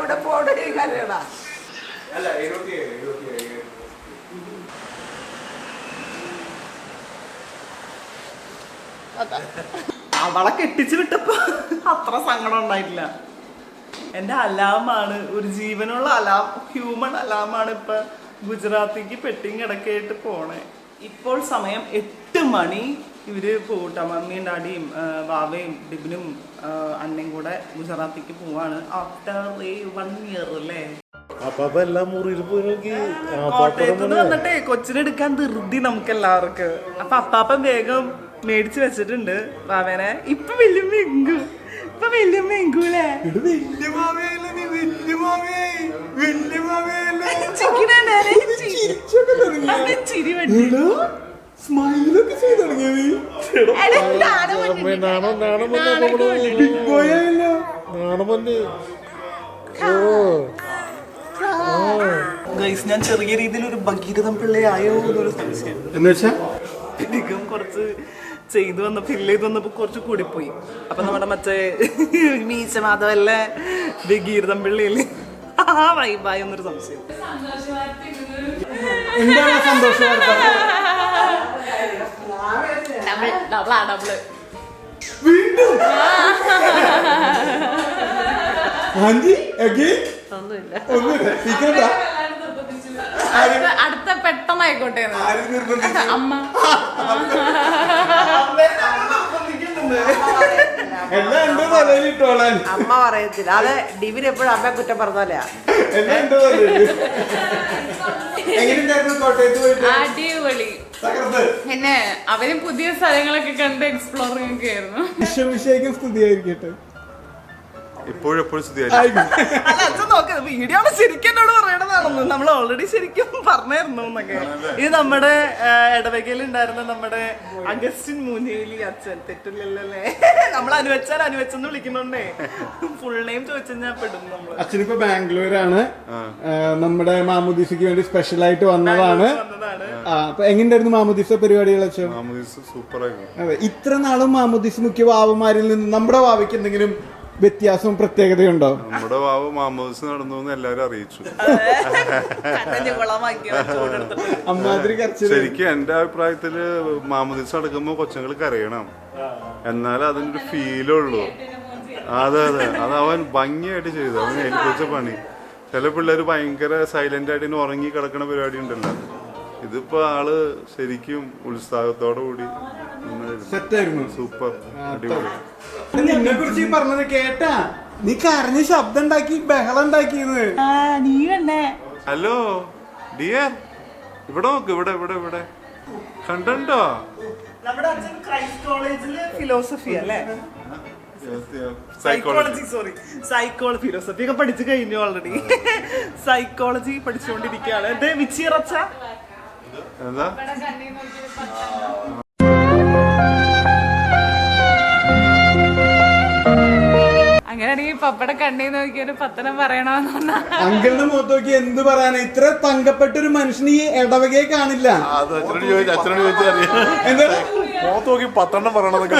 അവിടെ പോട കരയടാ. അവളെ കെട്ടിച്ചു വിട്ടപ്പോ അത്ര സങ്കടം ഉണ്ടായിട്ടില്ല. എന്റെ അലാമാണ്, ഒരു ജീവനുള്ള അലാം, ഹ്യൂമൻ അലാമാണ് ഇപ്പൊ ഗുജറാത്തിക്ക് പെട്ടിങ് ഇടക്കായിട്ട് പോണേ. ഇപ്പോൾ സമയം 8 മണി. ഇവര് പോട്ടെ, മമ്മിയും ഡാഡിയും വാവയും ഡിബിനും അന്നയും കൂടെ ഗുജറാത്തിക്ക് പോവാണ്. ആഫ്റ്റർ 1 ഇയർ അല്ലേ. കോട്ടയത്തുനിന്ന് വന്നിട്ടേ കൊച്ചിനെടുക്കാൻ ധൃതി നമുക്ക് എല്ലാവർക്കും. അപ്പൊ അപ്പാപ്പൻ വേഗം മേടിച്ചു വെച്ചിട്ടുണ്ട് വാവേനെ. ഇപ്പൊ വലിയ മെങ്കു, ഇപ്പൊ വലിയ മെങ്കൂലേ. ചിരി വണ്ടി സ്മൈലൊക്കെ ചെയ്ത് തുടങ്ങിയത് ഞാൻ ചെറിയ രീതിയിൽ ഒരു ഭഗീരഥം പിള്ളയായോ എന്നൊരു സംശയം. എന്ന് വെച്ചാ അധികം കുറച്ച് ചെയ്തു വന്ന ഫില്ല് ചെയ്ത് വന്നപ്പോ കുറച്ച് കൂടിപ്പോയി. അപ്പൊ നമ്മുടെ മറ്റേ മീശ മാധവല്ല ഭഗീരഥം പിള്ളയില് വൈബായി എന്നൊരു സംശയം. എന്താണ് സന്തോഷം? അടുത്ത പെട്ടെന്നായിക്കോട്ടെ അമ്മ. എല്ലാം എന്റെ തലയിലിട്ടോളാൻ അമ്മ പറയത്തില്ല. അത് ഡിവിൻ എപ്പോഴും അമ്മയെ കുറ്റം പറഞ്ഞാലേ. എല്ലാം എന്റെ തലയില്. എങ്ങനെയുണ്ടായിരുന്നു കോട്ടയത്ത് പോയിട്ട്? അടിപൊളി. പിന്നെ അവര് പുതിയ സ്ഥലങ്ങളൊക്കെ കണ്ട് എക്സ്പ്ലോറിംഗ് ഒക്കെ ആയിരുന്നു. വിശ്വവിഷയക്കും സ്തുതിയായിരിക്കട്ടെ. ഇപ്പോഴെപ്പോഴും വീഡിയോ ശരിക്കും എന്നോട് പറയണതാണെന്ന് നമ്മൾ ഓൾറെഡി ശരിക്കും പറഞ്ഞായിരുന്നു എന്നൊക്കെ. ഇത് നമ്മുടെ ഇടവകയിൽ ഉണ്ടായിരുന്ന നമ്മുടെ അഗസ്റ്റിൻ മൂന്നേലി അച്ഛൻ, തെറ്റില്ലല്ലേ? നമ്മൾ അനുവച്ചെന്ന് വിളിക്കണോണ്ടേ ഫുൾ നെയിം ചോദിച്ചു കഴിഞ്ഞാൽ പെടും നമ്മൾ. അച്ഛനിപ്പോ ബാംഗ്ലൂരാണ്, നമ്മുടെ മാമുദീസയ്ക്ക് വേണ്ടി സ്പെഷ്യൽ ആയിട്ട് വന്നതാണ്. അപ്പൊ എങ്ങനെയായിരുന്നു മാമുദീസ പരിപാടികൾ? അച്ഛൻ അതെ, ഇത്ര നാളും മാമുദീസ മുഖ്യ വാവമാരിൽ നിന്ന് നമ്മുടെ വാവയ്ക്ക് എന്തെങ്കിലും വ്യത്യാസവും പ്രത്യേകതയുണ്ടോ? നമ്മുടെ വാവ് മാമോദിസ നടന്നു എല്ലാരും അറിയിച്ചു. ശരിക്കും എന്റെ അഭിപ്രായത്തില് മാമോദിസ നടക്കുമ്പോ കൊച്ചുങ്ങൾ കരയണം, എന്നാലും അതിനൊരു ഫീലുള്ളൂ. അതെ അതെ, അത് അവൻ ഭംഗിയായിട്ട് ചെയ്തു. അവൻ ഏൽപ്പിച്ച പണി. ചില പിള്ളേര് ഭയങ്കര സൈലന്റ് ആയിട്ട് ഉറങ്ങി കിടക്കണ പരിപാടി ഉണ്ടല്ലോ. ഇതിപ്പോ ആള് ശരിക്കും ഉത്സാഹത്തോടെ കൂടി സൂപ്പർ, അടിപൊളി. നിന്നെ കുറിച്ച് പറഞ്ഞത് കേട്ടാ? നീ കരഞ്ഞ് ശബ്ദം ഉണ്ടാക്കി ബഹളം ഉണ്ടാക്കിയത്. ഹലോ ഡിയർ, ഇവിടെ നോക്ക്, ഇവിടെ ഇവിടെ ഇവിടെ കണ്ടോ? നമ്മുടെ അച്ഛൻ ക്രൈസ്റ്റ് കോളേജില് ഫിലോസഫി അല്ലേ, ഫിലോസഫി ഒക്കെ പഠിച്ചു കഴിഞ്ഞു ഓൾറെഡി. സൈക്കോളജി പഠിച്ചുകൊണ്ടിരിക്കുകയാണ്. ഇത് വിച്ചിറച്ച എന്താ അങ്ങനെയാണെങ്കിൽ പപ്പടെ കണ്ണി നോക്കി ഒരു പത്തനം പറയണമെന്ന് പറഞ്ഞാ അങ്കിളിന്റെ മുഖത്ത് നോക്കി എന്ത് പറയാനാ? ഇത്ര തങ്കപ്പെട്ട ഒരു മനുഷ്യന് ഈ ഇടവകയെ കാണില്ല. മുഖത്ത് നോക്കി 10 പറയണമെന്നൊക്കെ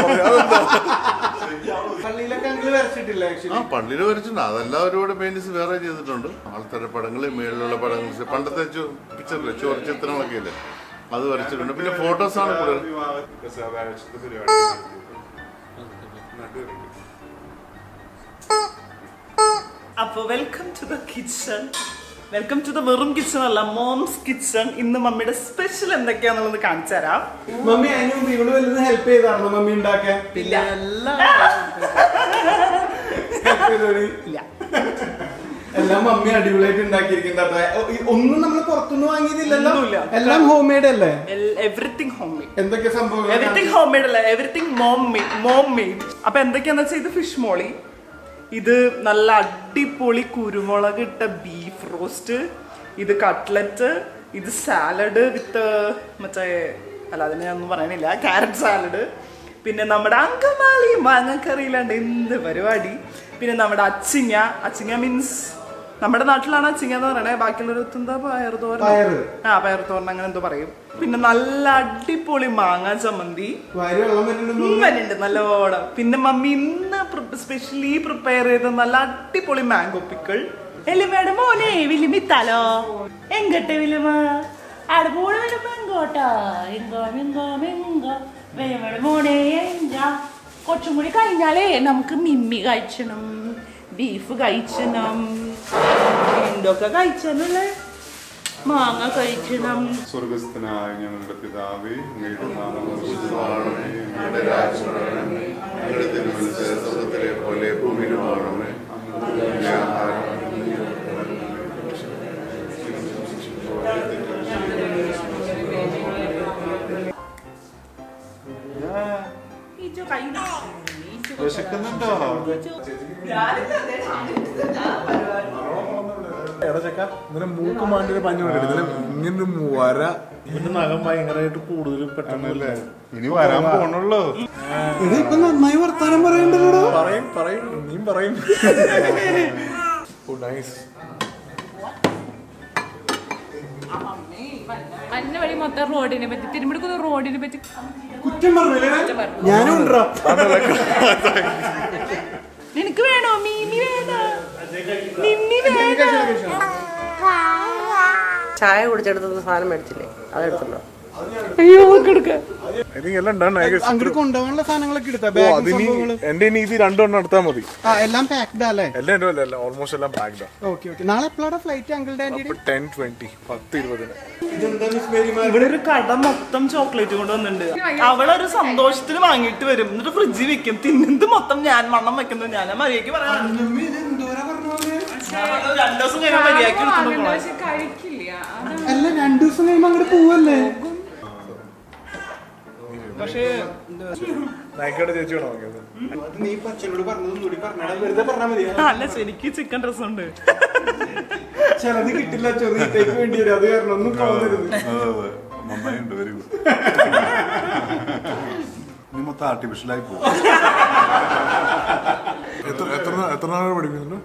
പള്ളിയിലൊക്കെ അങ്കിള് വരച്ചിട്ടില്ല? പള്ളിയിൽ വരച്ചിട്ടുണ്ട്. അതെല്ലാം ഒരുപാട് പെയിന്റ്സ് വേറെ ചെയ്തിട്ടുണ്ട്. ആൾക്കാരുടെ പടങ്ങള്, മേളിലുള്ള പടങ്ങൾ, പണ്ടത്തെ പിക്ചറില്ലേ, ചോറ് ചിത്രങ്ങളൊക്കെ ഇല്ലേ, അത് വരച്ചിട്ടുണ്ട്. പിന്നെ ഫോട്ടോസാണ് കൂടുതൽ. അപ്പൊ welcome to the kitchen. Welcome to the വെറും കിച്ചൺ അല്ല, മോംസ് കിച്ചൺ. ഇന്ന് മമ്മിയുടെ സ്പെഷ്യൽ എന്തൊക്കെയാന്നുള്ളത് കാണിച്ചു തരാം. മമ്മി അതിന് മുമ്പ് ഇവിടെ വല്ലതും ഹെൽപ്പ് ചെയ്താണോ മമ്മി ഉണ്ടാക്കാൻ? ഇല്ല. എല്ലാം മമ്മി അടിപൊളിയായിട്ട് ഉണ്ടാക്കിയിരിക്കുന്നത്. ഒന്നും നമ്മൾ പുറത്തുനിന്ന് വാങ്ങിയതില്ലല്ലോ, എല്ലാം ഹോം മെയ്ഡ് അല്ലേ? Everything home made. എന്തൊക്കെ സംഭവം? എവറിത്തിങ് ഹോം മെയ്ഡ് അല്ല, എവറിത്തിങ് മോം മെയ്ഡ്. അപ്പൊ എന്തൊക്കെയാന്ന് വെച്ചാൽ ഇത് ഫിഷ് മോളി, ഇത് നല്ല അടിപൊളി കുരുമുളക് ഇട്ട ബീഫ് റോസ്റ്റ്, ഇത് കട്ട്ലറ്റ്, ഇത് സാലഡ് വിത്ത് മറ്റേ അല്ല അതിനെ ഒന്നും പറയാനില്ല, ക്യാരറ്റ് സാലഡ്. പിന്നെ നമ്മുടെ അങ്കമാലി മാങ്ങക്കറിയിലാണ്ട് എന്ത് പരിപാടി. പിന്നെ നമ്മുടെ അച്ചിങ്ങ മീൻസ് നമ്മുടെ നാട്ടിലാണ് അച്ചിങ്ങ എന്ന് പറയണേ, ബാക്കിയുള്ളവർ എന്താ പയറുതോരൻ, പയറുതോരൻ അങ്ങനെ എന്തോ പറയും. പിന്നെ നല്ല അടിപൊളി മാങ്ങ ചമ്മന്തി വരുന്നുണ്ട് നല്ലോണം. പിന്നെ മമ്മി ഇന്ന് സ്പെഷ്യലി പ്രിപ്പയർ ചെയ്ത നല്ല അടിപൊളി മാംഗോ പിക്കിൾ. വലിയമ്മയുടെ മോനെ വില്ലുമിത്താലോ എങ്കട്ടെ വില്ലുമ അവിടെ പോണ വില്ലുമ്പോ എങ്കോട്ടാ എങ്കോ വലിയമ്മയുടെ മോനെ എങ്കാ കുറച്ചും കൂടി കഴിഞ്ഞാലേ നമുക്ക് മിമ്മി കഴിച്ചണം, ബീഫ് കഴിച്ചണം, എന്തൊക്കെ കഴിച്ചനല്ലേ, മാങ്ങ കഴിച്ചണം. സ്വർഗസ്ഥനായ ഞങ്ങളുടെ പിതാവേ, അങ്ങയുടെ നാമം പൂജിതമാകണമേ, അങ്ങയുടെ രാജ്യം വരണമേ, അങ്ങയുടെ തിരുമനസ്സ് സ്വർഗ്ഗത്തിലെ പോലെ ഭൂമിയിലുമാകണമേ. ഞങ്ങളുടെ ആഹാരം വിശക്കുന്നുണ്ടോ? എടച്ചക്ക ഇങ്ങനെ മൂക്ക് മാണ്ടിയൊരു പഞ്ഞു കണ്ടിട്ട് ഇങ്ങനെ വര ഇതിന്റെ നഖം ഭയങ്കരമായിട്ട് കൂടുതൽ പെട്ടെന്നല്ലേ ഇനി വരാൻ പോണുള്ളൂ. ഇപ്പൊ നന്നായി വർത്താനം പറയണ്ടല്ലോ. പറയും നീയും പറയും. അന്ന വഴി മൊത്തം റോഡിനെ പറ്റി തിരുമിടിക്കുന്ന റോഡിനെ പറ്റി കുറ്റം പറഞ്ഞില്ലേ? ഞാനും ഉണ്ടോ? നിനക്ക് വേണോ മീമി? വേണോ മിമ്മി? വേണോ? ചായ കുടിച്ചെടുത്തുന്ന സാധനം മേടിച്ചില്ലേ, അതെടുത്തുണ്ടോ? അയ്യോ കൊടുക്ക. അങ്ങോട്ട് കൊണ്ടുപോകാനുള്ള സാധനങ്ങളൊക്കെ എടുത്താ എന്റെ ഇനി ഇത് രണ്ടെണ്ണം എടുത്താൽ മതി. എല്ലാം പാക്ഡ് അല്ലേ? എല്ലാം ഓൾമോസ്റ്റ് എല്ലാം പാക്ഡ്. ഓക്കെ. നാളെ എപ്പോഴാണ് ഫ്ലൈറ്റ് അങ്കിളുടെ? 10:20 10:20. ഇവിടെ ഒരു കട മൊത്തം ചോക്ലേറ്റ് കൊണ്ടുവന്നിട്ടുണ്ട്. അവളൊരു സന്തോഷത്തിന് വാങ്ങിയിട്ട് വരും, എന്നിട്ട് ഫ്രിഡ്ജിൽ വെക്കും. തിന്നത് മൊത്തം ഞാൻ മണ്ണം വെക്കുന്നത് ഞാൻ മര്യാദക്ക് പറയാം. 2 ദിവസം കഴിഞ്ഞാൽ മര്യാദക്ക് പക്ഷെ കഴിക്കില്ല. അല്ല 2 ദിവസം കഴിയുമ്പോ അങ്ങോട്ട് പോവല്ലേ? പക്ഷേ നൈക്കയുടെ ചേച്ചിയാണോ വാങ്ങിയത്? നീ പച്ചനോട് പറഞ്ഞതും കൂടി പറഞ്ഞാ വെറുതെ പറഞ്ഞാ മതി. അല്ല ശരിക്ക് ചിക്കൻ ഡ്രസ് ഉണ്ട്. ചിലത് കിട്ടില്ല, ചെറിയത്തേക്ക് വേണ്ടി വരും. അത് കാരണം ഒന്നും തോന്നരുത്. നന്നായിട്ടുണ്ട്, വെരി ഗുഡ്. നീ മൊത്തം ആർട്ടിഫിഷ്യലായി പോകും. എത്ര നാളെ പഠിക്കുന്നുണ്ട്?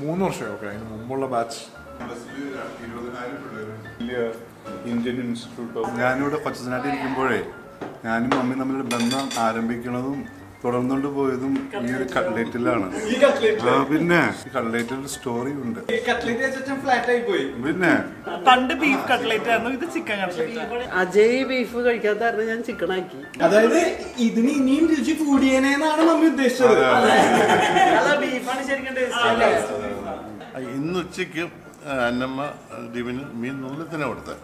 3 വർഷം. ഓക്കെ. അതിന് മുമ്പുള്ള ബാച്ച് ഇന്ത്യൻ ഇൻസ്റ്റിറ്റ്യൂട്ട് ഓഫ്, ഞാനിവിടെ കൊച്ചനാട്ടിൽ ഇരിക്കുമ്പോഴേ ഞാനും മമ്മിയും തമ്മിലുള്ള ബന്ധം ആരംഭിക്കുന്നതും തുടർന്നുകൊണ്ട് പോയതും ഈ ഒരു കട്ട്ലേറ്റിലാണ്. പിന്നെ ഈ കട്ട്ലേറ്റിൽ സ്റ്റോറി ഉണ്ട്. പിന്നെ പണ്ട് ബീഫ് കട്ട്ലേറ്റ് ആയിരുന്നു, ഇത് ചിക്കൻ കട്ട്ലേറ്റ്. അജയ് ബീഫ് കഴിക്കാത്തായിരുന്നു, ഞാൻ ചിക്കൻ ആക്കി. അതായത് ഇതിന് ഇനിയും രുചി കൂടിയേനെന്നാണ് മമ്മി ഉദ്ദേശിച്ചത്. ബീഫാണ് ശരിക്കും ഇന്ന് ഉച്ചയ്ക്ക് അന്നമ്മ ദിവന് മീൻ നുള്ളിൽ തന്നെ കൊടുത്തത്.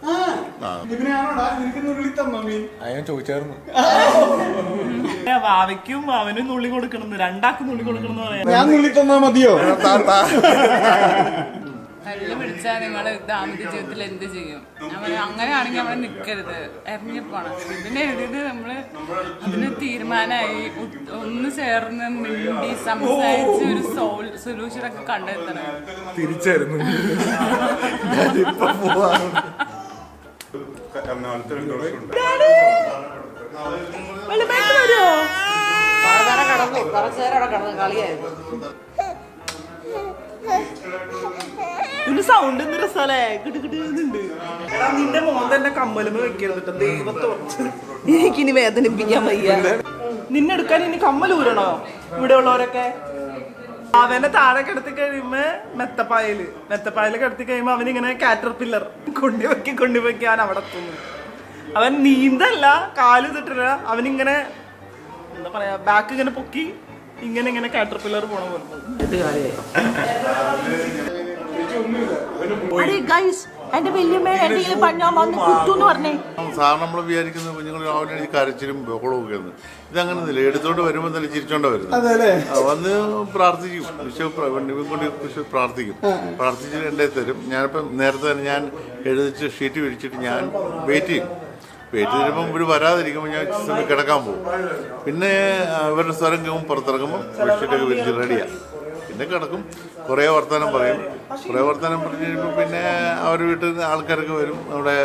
ഞാൻ ചോദിച്ചായിരുന്നു. വാവയ്ക്കും അവനും നുള്ളി കൊടുക്കണം, 2 നുള്ളി കൊടുക്കണം എന്ന് പറയാം. ഞാൻ നുള്ളി തന്നാ മതിയോ? കല്ല് പിടിച്ചാൽ നിങ്ങൾ ദാമ്പത്യ ജീവിതത്തിൽ എന്ത് ചെയ്യും? ഞാൻ പറയാം, അങ്ങനെയാണെങ്കിൽ അവിടെ നിൽക്കരുത്, ഇറങ്ങിപ്പോണം. ഇതിനെ എഴുതിയത് നമ്മള് അതിന് തീരുമാനമായി ഒന്ന് ചേർന്ന് മിണ്ടി സംസാരിച്ച് ഒരു സൊല്യൂഷൻ ഒക്കെ കണ്ടെത്തണം. തിരിച്ചായിരുന്നു. എറണാകുളത്ത് 2 വർഷമുണ്ട്. കടന്നു കുറച്ചു നേരം അവിടെ കടന്നു കളിയായിരുന്നു. ഇതിന്റെ സൗണ്ട് എന്ത് രസല്ലേ, കിട്ടുന്നുണ്ട്. നിന്റെ മോൻ തന്നെ കമ്മലുമ്പോ വെക്കരുത്, ദൈവത്തോർച്ച് എനിക്കിനി വേദനിപ്പിക്കാൻ വയ്യ. നിന്നെടുക്കാൻ ഇനി കമ്മലൂരണോ? ഇവിടെ ഉള്ളവരൊക്കെ അവനെ താഴെ കിടത്തി കഴിയുമ്പോ മെത്തപ്പായല് കിടത്തി കഴിയുമ്പോ അവനിങ്ങനെ കാറ്റർപില്ലർ കൊണ്ടുവെക്കി അവൻ അവിടെ എത്തുന്നു. അവൻ നീന്തല്ല, കാല് തിട്ടില്ല, അവനിങ്ങനെ എന്താ പറയാ ബാക്ക് ഇങ്ങനെ പൊക്കി ഇങ്ങനെ കാറ്റർപില്ലർ പോണ പോലെ. എന്റെ വല്യമ്മേനെ പറഞ്ഞാൽ വന്ന് കുത്തുന്ന് പറഞ്ഞേ. സാറിന് നമ്മൾ വിചാരിക്കുന്ന കുഞ്ഞുങ്ങൾ രാവിലെ കരച്ചിലും ബഹളവും ഒക്കെയാണ്. ഇതങ്ങനെയൊന്നുമില്ല, എടുത്തോണ്ട് വരുമ്പോൾ തന്നെ ചിരിച്ചോണ്ടാ വരുന്നത്. വന്ന് പ്രാർത്ഥിക്കും, വിഷു പ്രാർത്ഥിക്കും. പ്രാർത്ഥിച്ചിട്ട് എൻ്റെ തരും. ഞാനിപ്പം നേരത്തെ തന്നെ ഞാൻ എഴുതിച്ച് ഷീറ്റ് വിരിച്ചിട്ട് ഞാൻ വെയിറ്റ് ചെയ്യുമ്പോൾ ഇവർ വരാതിരിക്കുമ്പോൾ ഞാൻ സമയം കിടക്കാൻ പോകും. പിന്നെ ഇവരുടെ സ്ഥലം കഴിയുമ്പോൾ പുറത്തിറങ്ങുമ്പോൾ ബെഡ്ഷീറ്റൊക്കെ വിരിച്ച് റെഡിയാണ്. പിന്നെ കിടക്കും, കുറേ വർത്തമാനം പറയും. പറഞ്ഞു കഴിയുമ്പോൾ പിന്നെ അവർ വീട്ടിൽ നിന്ന് ആൾക്കാരൊക്കെ വരും. നമ്മുടെ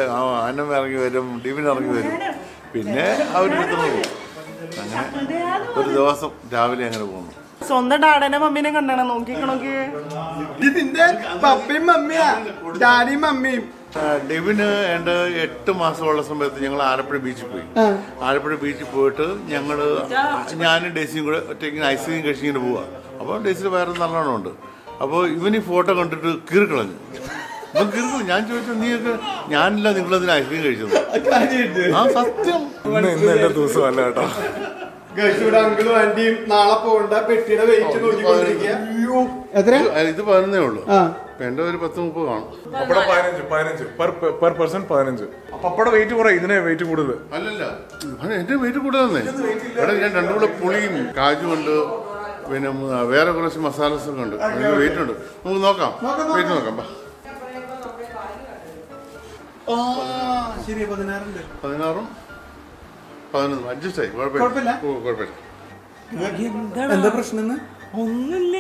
അന്നം ഇറങ്ങി വരും, ഡിവിൻ ഇറങ്ങി വരും. പിന്നെ അവർ വീട്ടിൽ പോകും. അങ്ങനെ ഒരു ദിവസം രാവിലെ അങ്ങനെ പോകുന്നു. സ്വന്തം ഡാഡനെ മമ്മീനെ കണ്ടാണ് നോക്കി ഇതിന്റെ പപ്പയും മമ്മിയാ, ഡാഡിയും മമ്മിയും. ഡെവിന് എൻ്റെ 8 മാസമുള്ള സമയത്ത് ഞങ്ങൾ ആലപ്പുഴ ബീച്ചിൽ പോയി. ആലപ്പുഴ ബീച്ചിൽ പോയിട്ട് ഞാനും ഡേസിയും കൂടെ ഒറ്റയ്ക്ക് ഐസ്ക്രീം കഴിച്ചിങ്ങനെ പോവാ. അപ്പോൾ ഡേസിൽ വേറെ നല്ലോണം ഉണ്ട്. അപ്പോൾ ഇവൻ ഈ ഫോട്ടോ കണ്ടിട്ട് കീറിക്കളഞ്ഞു. ഇവൻ കീറിക്കളഞ്ഞു. ഞാൻ ചോദിച്ചു, നീയൊക്കെ ഞാനില്ല നിങ്ങളതിന് ഐസ്ക്രീം കഴിച്ചത്. ആ സത്യം. ഇന്ന് എന്റെ ദിവസം അല്ല കേട്ടോ. ഇവിടെ അങ്കിളും ആന്റിയും നാളെ പോകണ്ട പെട്ടിയുടെ വെയിറ്റ് നോക്കിക്കൊണ്ടിരിക്കുക. എത്ര? ഇത് 11 ഉള്ളൂ. എന്റെ ഒരു 10-30 കാണും. പപ്പട 15 പെർ പേഴ്സൺ 15. പപ്പട വെയിറ്റ് കുറേ, ഇതിനെ വെയിറ്റ് കൂടുതൽ. അല്ലല്ല, എന്റെ വെയിറ്റ് കൂടുതലേ. എടാ ഞാൻ 2 കൂടെ പുളിയും കാജും ഉണ്ട്, പിന്നെ വേറെ കുറച്ച് മസാലസ് ഒക്കെ ഉണ്ട്. അതിന് വെയിറ്റ് ഉണ്ട്. നമുക്ക് നോക്കാം, വെയിറ്റ് നോക്കാം. 16-ഉം 11 അഡ്ജസ്റ്റ് ആയി. കുഴപ്പമില്ല. എന്താ പ്രശ്നം? ഒന്നുമില്ല,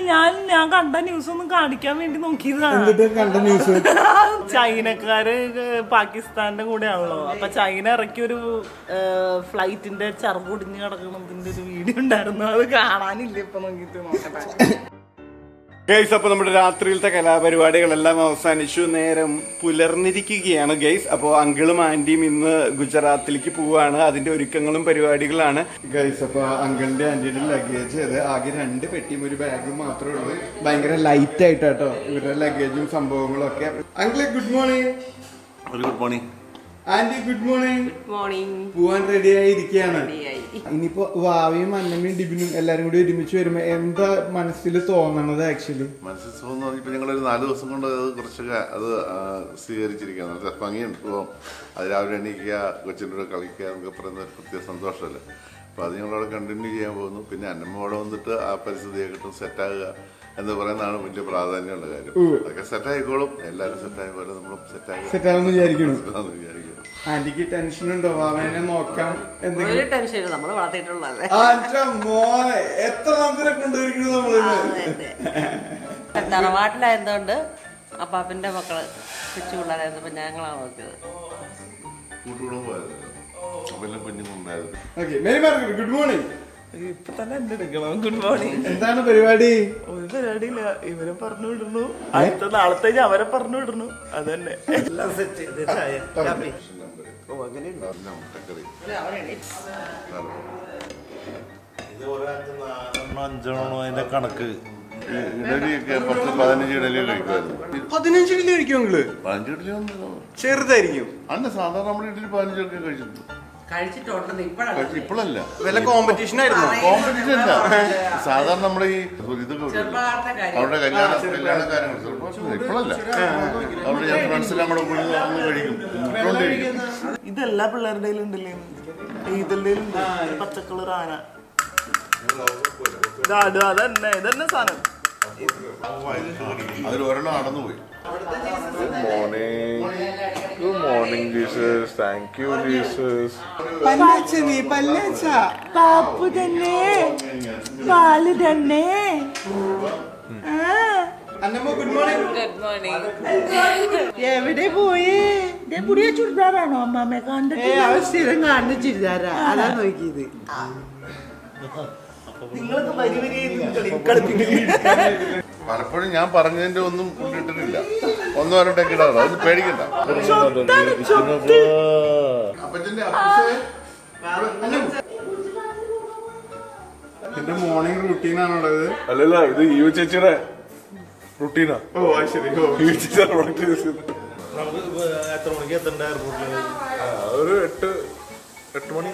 ഞാൻ കണ്ട ന്യൂസ് ഒന്നും കാണിക്കാൻ വേണ്ടി നോക്കിയതാണ്. എന്നിട്ട് കണ്ട ന്യൂസ് ചൈനക്കാര് പാകിസ്ഥാന്റെ കൂടെയാണല്ലോ. അപ്പൊ ചൈന ഇറക്കിയൊരു ഫ്ലൈറ്റിന്റെ ചർമ്പൊടിഞ്ഞ് കിടക്കുന്നതിന്റെ ഒരു വീഡിയോ ഉണ്ടായിരുന്നു. അത് കാണാനില്ല, ഇപ്പൊ നോക്കിട്ട് നോക്കട്ടെ. ഗൈസ്, അപ്പൊ നമ്മുടെ രാത്രിയിലത്തെ കലാപരിപാടികളെല്ലാം അവസാനിച്ചു. നേരം പുലർന്നിരിക്കുകയാണ് ഗൈസ്. അപ്പോൾ അങ്കിളും ആന്റിയും ഇന്ന് ഗുജറാത്തിലേക്ക് പോവാണ്. അതിന്റെ ഒരുക്കങ്ങളും പരിപാടികളാണ് ഗൈസ്. അപ്പൊ അങ്കിളിന്റെ ആന്റിയുടെ ലഗേജ് അത് ആകെ 2 പെട്ടിയും ഒരു ബാഗും മാത്രമേ ഉള്ളൂ. ഭയങ്കര ലൈറ്റ് ആയിട്ടാട്ടോ ഇവരുടെ ലഗേജും സംഭവങ്ങളും ഒക്കെ. അങ്കിളെ good morning. Good morning. Aunty good morning. Good morning. പോവാൻ റെഡി ആയിരിക്കുകയാണ്. ഇനിയിപ്പോ വാവയും അന്നമ്മയും ഡിബിനും എല്ലാരും കൂടി ഒരുമിച്ച് വരുമ്പോ എന്താ മനസ്സിൽ തോന്നണത്? ആക്ച്വലി മനസ്സിൽ തോന്നുന്നു, ഇപ്പൊ ഞങ്ങളൊരു 4 ദിവസം കൊണ്ട് അത് കുറച്ചൊക്കെ അത് സ്വീകരിച്ചിരിക്കുക. നല്ല ഭംഗിയുണ്ട്. ഇപ്പോൾ അത് രാവിലെ എണീക്കുക, കൊച്ചിൻ്റെ കൂടെ കളിക്കുക എന്നൊക്കെ പറയുന്ന ഒരു പ്രത്യേക സന്തോഷമല്ലേ. അപ്പോൾ അത് ഞങ്ങളവിടെ കണ്ടിന്യൂ ചെയ്യാൻ പോകുന്നു. പിന്നെ അന്നമ്മ അവിടെ വന്നിട്ട് ആ പരിസ്ഥിതിയൊക്കെ സെറ്റാകുക എന്ന് പറയുന്നതാണ് വലിയ പ്രാധാന്യമുള്ള കാര്യം. അതൊക്കെ സെറ്റായിക്കോളും. എല്ലാവരും സെറ്റായ പോലെ നമ്മളും സെറ്റാകുമെന്ന് വിചാരിക്കണം. വിചാരിക്കണം. ആന്റിക്ക് ടെൻഷൻ ഉണ്ടോ? വാവേനെ നോക്കാം എന്തെങ്കിലും? ടെൻഷൻ നമ്മള് വളർത്തിയിട്ടുള്ളതല്ലേ. മോനെ എത്ര നന്ദിനെ കൊണ്ടുവരിക്കുന്നത് നമ്മള്. തറവാട്ടിലായതുകൊണ്ട് അപ്പാപ്പന്റെ മക്കള് കൊച്ചു പിള്ളേരായിരുന്നപ്പോ ഞങ്ങളാണ് നോക്കിയത്. കൂട്ടുകുടുംബമായിരുന്നു. അപ്പെല്ലാം കുഞ്ഞുങ്ങളുണ്ടായിരുന്നു. Okay, Mary Margaret good morning. ഇപ്പൊ തന്നെ എന്റെ എടുക്കണം. Good morning. എന്താണ് പരിപാടി? ഒരു പരിപാടിയില്ല, ഇവരെ പറഞ്ഞു വിടുന്നു. അടുത്ത നാളത്തെ അവരെ പറഞ്ഞു വിടുന്നു. അതന്നെ എല്ലാം സെറ്റ് ചെയ്ത് ചായ കാപ്പി. ഇത് ഒരാൾക്ക് 4-5 അതിന്റെ കണക്ക്. ഇഡലിയൊക്കെ 10-15 ഇഡലി കഴിക്കുമായിരുന്നു. 15 ഇഡലി കഴിക്കും നിങ്ങള്? 15 ഇഡലി ഒന്നും ചെറുതായിരിക്കും. അല്ല, സാധാരണ നമ്മുടെ ഇഡലി 15 ഒക്കെ കഴിച്ചിട്ടുണ്ട്. ഇപ്പോഴല്ല, വല്ല കോമ്പറ്റീഷൻ ആയിരുന്നു? കോമ്പറ്റീഷൻ അല്ല, സാധാരണ നമ്മുടെ ഈ ഇതൊക്കെ അവരുടെ കല്യാണക്കാരങ്ങൾ ഇപ്പോഴല്ല. അവിടെ ഞാൻ ഫ്രണ്ട്സെല്ലാം കൂടെ കൂടി കഴിക്കും. ഇതെല്ലാ പിള്ളേരുടെ ഉണ്ടല്ലേ, ഇതെല്ലാം പച്ചക്കളർ ആന. അതന്നെ ഇതന്നെ സാധനം. അതിൽ ഒരെണ്ണം നടന്നുപോയി. Good morning, Jesus. Thank you, Jesus. Pappu തന്നെ, പാല് തന്നെ. Annamma good morning. Good morning. എവിടെ പോയേ? പുതിയ ചുരിദാറാണോ അമ്മാമ്മ കണ്ടിട്ട്? സ്ഥിരം കാണുന്ന ചുരിദാരാ, അതാ നോക്കിയത്. നിങ്ങൾക്ക് വരി കളിപ്പിക്കും. പലപ്പോഴും ഞാൻ പറഞ്ഞതിന്റെ ഒന്നും ഇട്ടിട്ടില്ല. 1-2 ഇടാറ്. അത് പേടിക്കണ്ട. എന്റെ മോർണിംഗ് റൂട്ടീൻ ആണുള്ളത്. അല്ലല്ല, ഇത് യു ചേച്ചിയുടെ റുട്ടീനാ. ഓ ശരി. യു ചേച്ചിയുടെ പ്രൊഡക്റ്റ് യൂസ് ചെയ്ത് എത്ര മണിക്ക് എത്തണ്ട എയർപോർട്ടിൽ? ഒരു 8 മണി.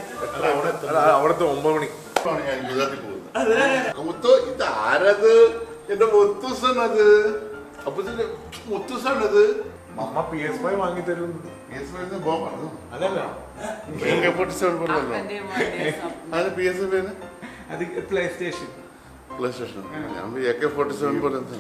അവിടുത്തെ 9 മണി. ഞാൻ ഗുജറാത്തിൽ പോകുന്നത്. ഇത് ആരത്? എന്റെ മുത്തുസണത്. അപ്പൊ മുത്തുസണത് അമ്മ PS5 വാങ്ങി തരും. അല്ലല്ല, AK-47 പറഞ്ഞല്ലോ. അത് PS5 അത് പ്ലേ സ്റ്റേഷൻ. ഞാൻ AK-47 പറയുന്നത്.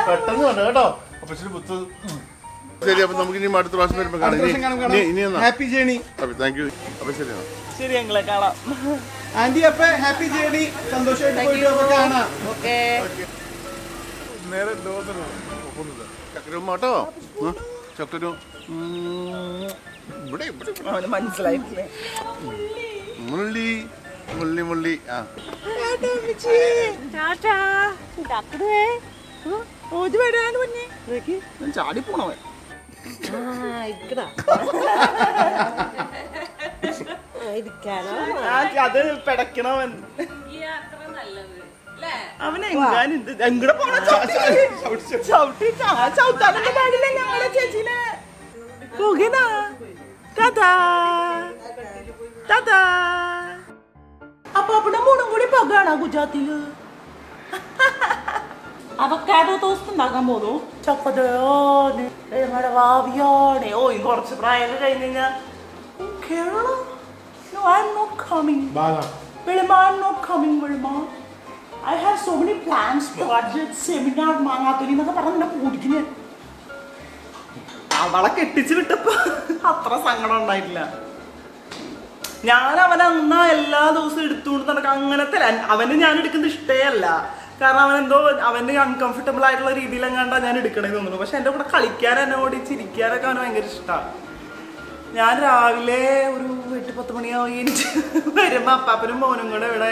പെട്ടെന്ന് വേണം കേട്ടോ. അപ്പൊ ശരി, അപ്പൊ നമുക്ക് ഇനി അടുത്ത പ്രാവശ്യം വരുമ്പോ കാണാം. Happy journey. Thank you. അപ്പൊ ശരിയാണ്. ശരി, ഞങ്ങളെ കാണാം. ആന്റി അപ്പൊ ഹാപ്പി ജേണി. സന്തോഷമായിട്ട് പോയിട്ട് അപ്പൊ കാണാം. ഓക്കെ. നേരെ ലോകത്തിന് ഒപ്പുന്നില്ല. ചക്കരവും കേട്ടോ. ചക്കരും ഇവിടെ അവന് മനസ്സിലായിട്ടില്ലേ? മുള്ളി മുള്ളി മുള്ളി. ആ ചാടി പോണവൻ. അത് പെടക്കണവൻ ഈ യാത്ര നല്ലത് അല്ലേ? അവനെങ്ങാനും എങ്ങടെ പോണ ചവിട്ടി ചവിട്ടാനൊന്നും പാടില്ല ഞങ്ങളെ ചേച്ചീനെ. പോകേനാ ടാറ്റാ ടാറ്റാ. അപ്പൊ അവിടെ മൂന്നും കൂടി പോകാണോ ഗുജറാത്തില്? അവക്കാഡോ ടോസ്റ്റ് ഉണ്ടാക്കാൻ പോന്നു. ചക്കതയാണ് ഞങ്ങളുടെ വാവിയാണ്. ഓ ഈ കുറച്ച് പ്രായം കഴിഞ്ഞ് കഴിഞ്ഞാ Keralam. No, I'm not coming. Vilma, I'm not coming, Vilma. I have so many plans, projects, seminar, മാങ്ങാത്തൊലി എന്നൊക്കെ പറഞ്ഞ പൂടിക്കിന്. അവളെ കെട്ടിച്ച് വിട്ടപ്പോ അത്ര സങ്കടം ഉണ്ടായിട്ടില്ല. ഞാൻ അവനെ അന്നാ എല്ലാ ദിവസവും എടുത്തുകൊണ്ട് നടക്കാം. അങ്ങനത്തെ അവന് ഞാൻ എടുക്കുന്നത് ഇഷ്ടേ അല്ല. കാരണം അവനെന്തോ അവന് അൺകംഫർട്ടബിൾ ആയിട്ടുള്ള രീതിയിൽ എങ്ങാണ്ടാ ഞാൻ എടുക്കണേന്ന് തോന്നുന്നു. പക്ഷെ എൻ്റെ കൂടെ കളിക്കാൻ എന്നെ ഓടി ചിരിക്കാനൊക്കെ അവന് ഭയങ്കര ഇഷ്ടമാണ്. ഞാൻ രാവിലെ ഒരു 8-10 മണിയാവും എനിക്ക് വരുമ്പോൾ അപ്പാപ്പനും മോനും കൂടെ ഇവിടെ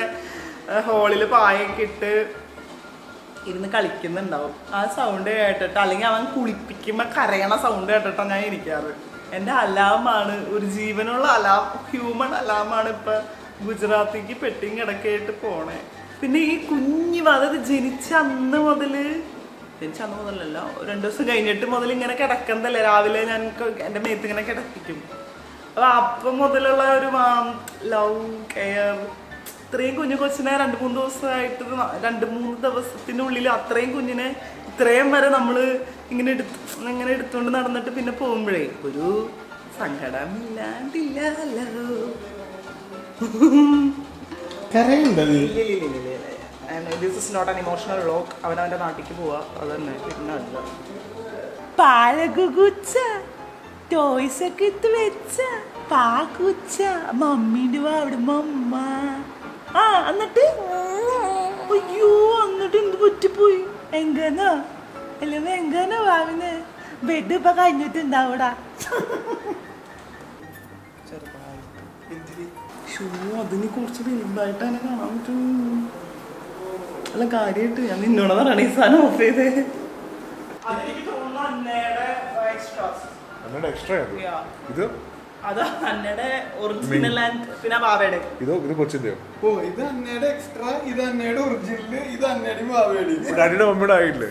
ഹോളിൽ പായൊക്കെ ഇട്ട് ഇരുന്ന് കളിക്കുന്നുണ്ടാവും. ആ സൗണ്ട് കേട്ടിട്ട് അല്ലെങ്കിൽ അവൻ കുളിപ്പിക്കുമ്പോൾ കരയണ സൗണ്ട് കേട്ടിട്ടാണ് ഞാൻ ഇരിക്കാറ്. എൻ്റെ അലാമാണ്, ഒരു ജീവനുള്ള അലാം, ഹ്യൂമൺ അലാമാണ് ഇപ്പം ഗുജറാത്തിക്ക് പെട്ടിങ് കിടക്കായിട്ട് പോണേ. പിന്നെ ഈ കുഞ്ഞ് അതായത് ജനിച്ച അന്ന് മുതലല്ല 2 ദിവസം കഴിഞ്ഞിട്ട് മുതൽ ഇങ്ങനെ കിടക്കുന്നതല്ലേ. രാവിലെ ഞാൻ എൻ്റെ മേത്ത് ഇങ്ങനെ കിടപ്പിക്കും. അപ്പോൾ അപ്പം മുതലുള്ള ഒരു ലവ് കെയർ, ഇത്രയും കുഞ്ഞു കൊച്ചിനെ 2-3 ദിവസമായിട്ട് 2-3 ദിവസത്തിനുള്ളിൽ അത്രയും കുഞ്ഞിനെ ഇത്രയും വരെ നമ്മൾ ഇങ്ങനെ എടുത്തുകൊണ്ട് നടന്നിട്ട് പിന്നെ പോകുമ്പോഴേ ഒരു സങ്കടമില്ലാണ്ടില്ലല്ലോ. This is not an emotional vlog. അവനവൻ്റെ നാട്ടിലേക്ക് പോവാ, അതന്നെ. പിന്നെ അല്ല പാലകുച്ച ടോയ്സ് ഒക്കെ ഇട്ട് വെച്ച പാക്കുച്ച മമ്മീൻ്റെ അവിടെ മമ്മ. എന്നിട്ട് അയ്യോ എന്നിട്ട് എന്ത് പറ്റിപ്പോയി? എങ്ങനാ വാവിന് ബെഡ് ഇപ്പൊ കഴിഞ്ഞിട്ടുണ്ടാവൂടാ. അതിന് കുറച്ച് വലുതായിട്ട് തന്നെ കാണാൻ പറ്റും. അല്ല കാര്യമായിട്ട് ഞാൻ നിന്നോട് പറയണ ഈ സാധനം ഓഫ് ചെയ്തേ. ഇത് അത് അന്നയുടെ ഒറിജിനൽ ആൻഡ് പിന്നെ ബാബയുടെ ഇത് കൊച്ചിന്റെയോ? ഓ ഇത് അന്നയുടെ എക്സ്ട്രാ, ഇത് അന്നയുടെ ഒറിജിനല്, ഇത് അന്നയുടെ ബാബയുടെ. ഡാഡിയുടെ മമ്മിയുടെ ആയില്ലേ?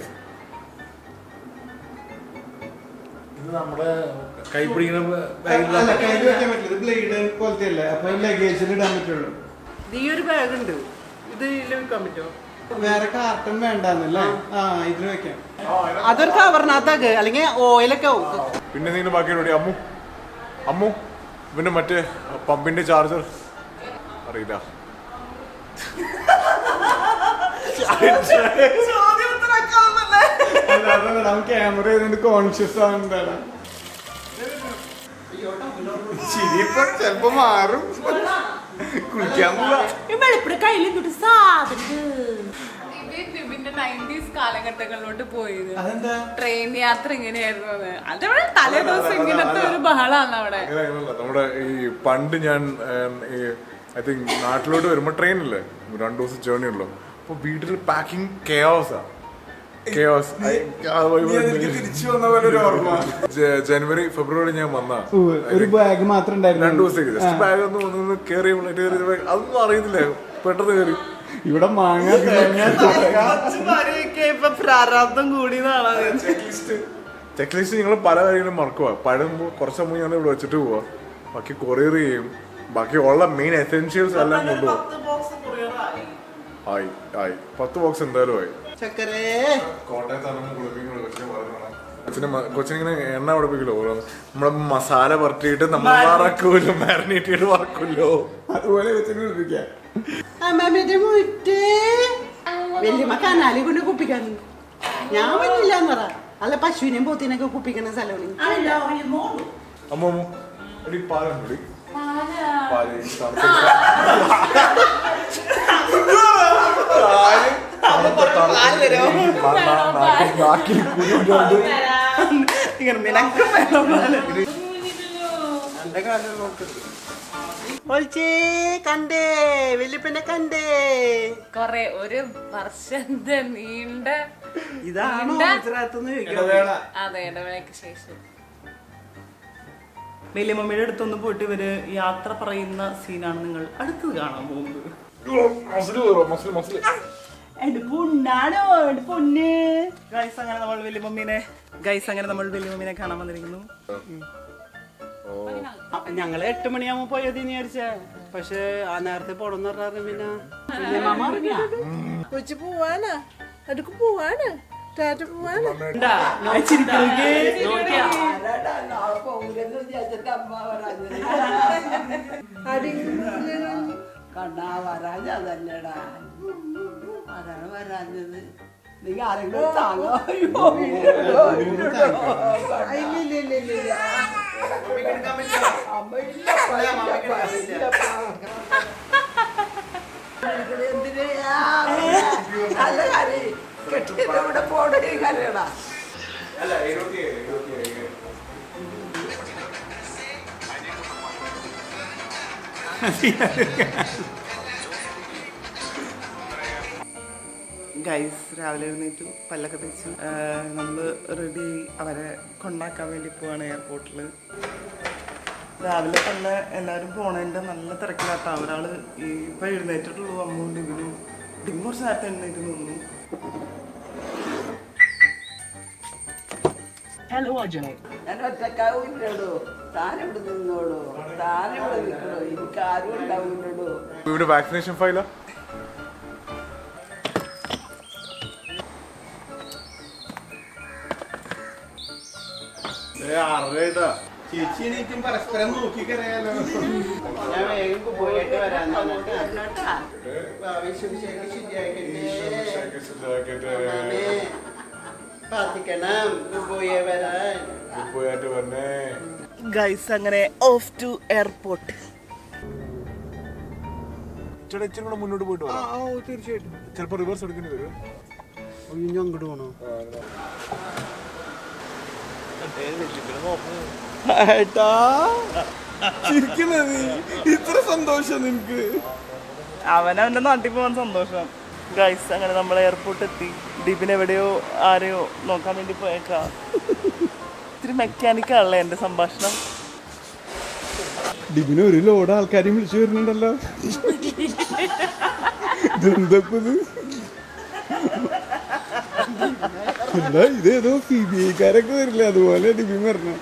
ഇത് നമ്മുടെ കൈ പിടിക്കുന്ന കയ്യിൽ വെക്കാൻ പറ്റില്ല, ബ്ലേഡ് പോലത്തെ അല്ലേ. അപ്പൊ ലഗേജിൽ ഇടാൻ പറ്റുള്ളൂ. ഈ ഒരു ബാഗ് ഉണ്ട്, ഇത് ഇതിൽ വെക്കാൻ പറ്റുമോ? വേറെ കാർട്ടൺ വേണ്ടെന്നല്ലേ? ഇതിൽ വെക്കാം. അതൊരു കവറിനകത്താക്ക്, അല്ലെങ്കിൽ ഓയിലൊക്കെ ആവും. പിന്നെ എന്തെങ്കിലും ബാക്കി അമ്മു പിന്നെ മറ്റേ പമ്പിന്റെ ചാർജർ അറിയില്ല. ക്യാമറ ചെയ്തുകൊണ്ട് കോൺഷ്യസ് ആവുന്നതാണ്. ശരിയപ്പോ ചെലപ്പോ മാറും. കുളിക്കാൻ പോവാ. ഇതിന്റെ 90s കാലഘട്ടങ്ങളിലോട്ട് പോയത്. അതെന്താ? ട്രെയിൻ യാത്ര ഇങ്ങനെയായിരുന്നു. അതവിടെ തലേ ദിവസം ഇങ്ങനത്തെ ഒരു ബഹളാണ് അവിടെ. നമ്മുടെ ഈ പണ്ട് ഞാൻ ഐ തിങ്ക് നാട്ടിലോട്ട് വരുമ്പോ ട്രെയിനില്ലേ 2 ദിവസം ജേർണി ഉള്ളു. അപ്പൊ വീട്ടിൽ പാക്കിംഗ് കെയോസാ. ജനുവരി ഫെബ്രുവരി ഞാൻ വന്ന ഒരു ബാഗ് മാത്രം 2 ദിവസത്തേക്ക് ജസ്റ്റ് ബാഗ് ഒന്ന് കയറി അതൊന്നും അറിയത്തില്ല. പെട്ടെന്ന് കയറി ഇവിടെ മാങ്ങ പ്രാരാബ്ദം കൂടിയതാണ്. ചെക്ക് ലിസ്റ്റ് ഞങ്ങൾ പല കാര്യങ്ങളും മറക്കുക. പഴം കുറച്ച് മുമ്പ് ഞങ്ങൾ ഇവിടെ വെച്ചിട്ട് പോവാ, ബാക്കി കൊറിയർ ചെയ്യും, ബാക്കി ഉള്ള മെയിൻ എസെൻഷ്യൽസ് എല്ലാം കൊണ്ടുപോകും. 10 ബോക്സ് എന്തായാലും ആയി. കൊച്ചിനിങ്ങനെ എണ്ണ പഠിപ്പിക്കല്ലോ, നമ്മളെ മസാല വരട്ടിയിട്ട് നമ്മൾ വറക്കൂല്ലോ, മാരിനേറ്റ് ചെയ്ത് വറക്കൂല്ലോ, അതുപോലെ കൊച്ചിനെ പഠിപ്പിക്കാം. വല്യമ്മ കനാലി കൊണ്ട് കുപ്പിക്കാൻ ഞാൻ വന്നില്ലാന്ന് പറ. അല്ല പശുവിനെയും പോത്തിനൊക്കെ കുപ്പിക്കണ സ്ഥലമാണ്. അമ്മ പാലുണ്ട് കണ്ടേ വല്യപ്പനെ കണ്ടേ. കൊറേ ഒരു വർഷത്തെ നീണ്ട ഇതാണോ അതെ ഇടവേളയ്ക്ക് ശേഷം വലിയ മമ്മിയുടെ അടുത്തൊന്ന് പോയിട്ട് ഇവര് യാത്ര പറയുന്ന സീനാണ് നിങ്ങൾ അടുത്തത് കാണാൻ പോകുന്നത്. അങ്ങനെ നമ്മൾ വലിയ മമ്മീനെ കാണാൻ വന്നിരിക്കുന്നു. ഞങ്ങള് 8 മണിയാകുമ്പോ പോയതെന്ന് വിചാരിച്ച, പക്ഷെ ആ നേരത്തെ പോണെന്ന് പറഞ്ഞാൽ പിന്നെ മാമ കൊച്ചു പോവാനാ, അടുക്ക് പോവാനാ, ടാറ്റ പോവാനാ. കണ്ണാ വരാഞ്ഞതല്ലേടാ, ആരാണ് വരാഞ്ഞത്? നീ ആരെങ്കിലും താങ്ങോ? നല്ല കാര്യം കെട്ടിവിടെ പോണേ കരയടാ. ഗൈസ് രാവിലെ എഴുന്നേറ്റു, പല്ലൊക്കെ തേച്ചു, നമ്മൾ റെഡി അവരെ കൊണ്ടാക്കാൻ വേണ്ടി പോവാണ് എയർപോർട്ടിൽ. രാവിലെ തന്നെ എല്ലാവരും പോണതിൻ്റെ നല്ല തിരക്കിലാട്ടാ. ഒരാള് ഇപ്പം എഴുന്നേറ്റിട്ടുള്ളൂ, അമ്മ ഡിബിനും. ഡിബിൻ കുറച്ച് നേരത്തെ എഴുന്നേറ്റ് നിന്നു. ഹലോ അജയ്. ഞാൻ ഒറ്റക്കാവൂല്ലോ, താനിവിടെ നിന്നോളൂ, താനിവിടെ നിൽക്കണോ, എനിക്ക് ആരും ഉണ്ടാവില്ലടോ. ഇവിടെ വാക്സിനേഷൻ ഫയലാ. ചേച്ചി പരസ്പരം നോക്കിക്കറിയാലോ. ഞാൻ വേഗം പോയിട്ട് വരാൻ പ്രാർത്ഥിക്കണം, പോയേ വരാൻ. ഗൈസ് അങ്ങനെ ഓഫ് ടു എയർപോർട്ട്. ചേട്ടാ ഇച്ചിരി കൂടെ മുന്നോട്ട് പോയിട്ട് വരാം. തീർച്ചയായിട്ടും. ചിലപ്പോ റിവേഴ്സ് എടുക്കേണ്ടി വരും. അങ്ങോട്ട് പോണോ? ഇത്ര സന്തോഷം നിനക്ക്? അവനവന്റെ നാട്ടിൽ പോകാൻ സന്തോഷം. ഗൈസ് അങ്ങനെ നമ്മൾ എയർപോർട്ട് എത്തി. ഡിബിൻ എവിടെയോ ആരെയോ നോക്കാൻ വേണ്ടി പോയേക്കാ. ഇത്തിരി മെക്കാനിക്കാണല്ലേ എന്റെ സംഭാഷണം. ഡിബിന് ഒരു ലോഡ് ആൾക്കാരെയും വിളിച്ചു വരുന്നുണ്ടല്ലോ. ഇതെന്തപ്പത്? അല്ല ഇതേതോ CBI-ക്കാരൊക്കെ വരില്ല, അതുപോലെ ഡിബിൻ പറഞ്ഞു.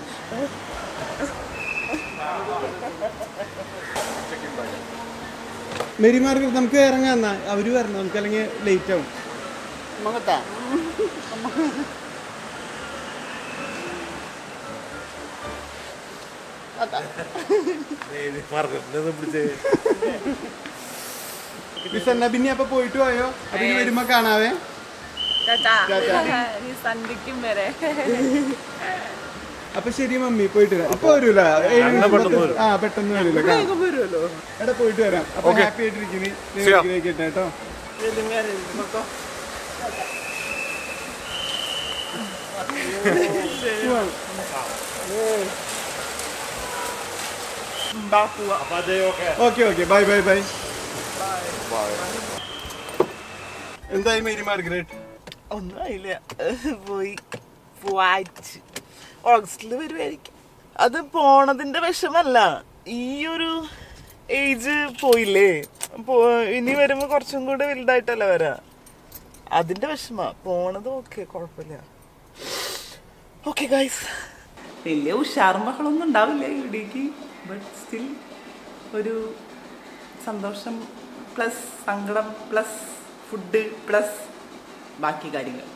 മേരി മാർഗരറ്റ് നമുക്ക് ഇറങ്ങാം എന്നാ, അവര് വരണം, നമുക്ക് അല്ലെങ്കിൽ ലേറ്റ് ആവും. പിന്നെ അപ്പൊ പോയിട്ട് പോയോ? അപ്പൊ ഇനി വരുമ്പോ കാണാവേ. സന്ധിക്കും വരെ. അപ്പൊ ശരി മമ്മി, പോയിട്ട് വരാം. ഇപ്പൊ വരൂല, പെട്ടെന്ന് വരൂല. എടാ പോയിട്ട് വരാം. അപ്പൊ ഹാപ്പി ആയിട്ടിരിക്കുന്നു കേട്ടോ. Okay bye bye bye. എന്തായി മേരി മാർഗരറ്റ്? ഒന്നും ആയില്ല, പോയിട്ട് ഓഗസ്റ്റില് വരുമായിരിക്കും. അത് പോണതിന്റെ വിഷമല്ല, ഈ ഒരു ഏജ് പോയില്ലേ, ഇനി വരുമ്പോ കുറച്ചും കൂടെ വലുതായിട്ടല്ല വരാ, അതിന്റെ വിഷമ. പോണത് ഓക്കെ, കുഴപ്പമില്ല. ഓക്കെ ഗൈസ്, വലിയ ഉഷാർമകളൊന്നും ഉണ്ടാവില്ല ഇവിടേക്ക്, ബട്ട് സ്റ്റിൽ ഒരു സന്തോഷം പ്ലസ് സങ്കടം പ്ലസ് ഫുഡ് പ്ലസ് ബാക്കി കാര്യങ്ങൾ.